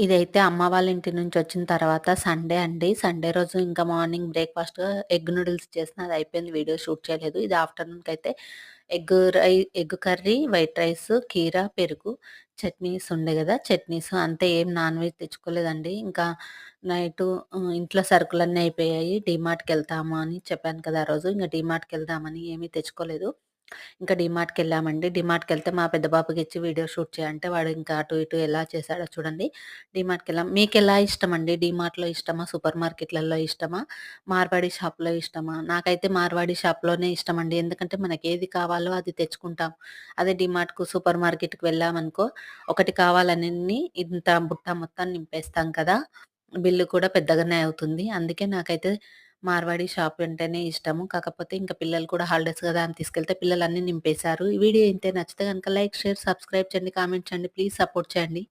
ఇదైతే అమ్మ వాళ్ళ ఇంటి నుంచొచ్చిన తర్వాత సండే అండి. సండే రోజు ఇంకా మార్నింగ్ బ్రేక్‌ఫాస్ట్ ఎగ్ నూడిల్స్ చేసిన అది అయిపోయింది. వీడియో షూట్ చేయలేదు. ఇది ఆఫ్టర్‌నూన్‌కైతే ఎగ్ కర్రీ, వైట్ రైస్, కీర, పెరుగు, చట్నీస్ ఉండే గదా! చట్నీస్ అంతే ఏం నాన్ వెజ్ తెచ్చుకోలేదండి. ఇంకా నైటు ఇంట్లో సరుకులన్నీ అయిపోయాయి. డీమార్ట్‌కెళ్తాము అని చెప్పాను కదా! ఆ రోజు. ఇంక డీమార్ట్‌కెళ్దామని ఏమీ తెచ్చుకోలేదు. ఇంకా డీమార్ట్‌కెళ్ళామండి. డీమార్ట్‌కెళ్తే మా పెద్ద బాబుకిచ్చి వీడియో షూట్ చేయంటే వాడు ఇంకా అటు ఇటు ఎలా చేశాడో చూడండి. డీమార్ట్‌కెళ్ళాం. మీకెలా ఇష్టమండి? డీమార్ట్‌లో ఇష్టమా? సూపర్ మార్కెట్‌లలో ఇష్టమా? మార్వాడి షాప్‌లో ఇష్టమా? నాకైతే మార్వాడి షాప్‌లోనే ఇష్టమండి. ఎందుకంటే మనకేది కావాలో అది తెచ్చుకుంటాం. అదే డీమార్ట్‌కు, సూపర్ మార్కెట్‌కి వెళ్ళామనుకో ఒకటి కావాలనన్ని ఇంత బుట్ట మొత్తం నింపేస్తాం కదా! బిల్లు కూడా పెద్దగానే అవుతుంది. అందుకే నాకైతే మార్వాడి షాప్ అంటేనే ఇష్టము. కాకపోతే ఇంక పిల్లలు కూడా హాలిడేస్ గదా అని తీసుకెళ్తే పిల్లలన్నీ నింపేశారు. ఈ వీడియో ఇంతే నచ్చితే గనుక లైక్, షేర్, సబ్స్క్రైబ్ చేయండి, కామెంట్ చేయండి. ప్లీజ్ సపోర్ట్ చేయండి.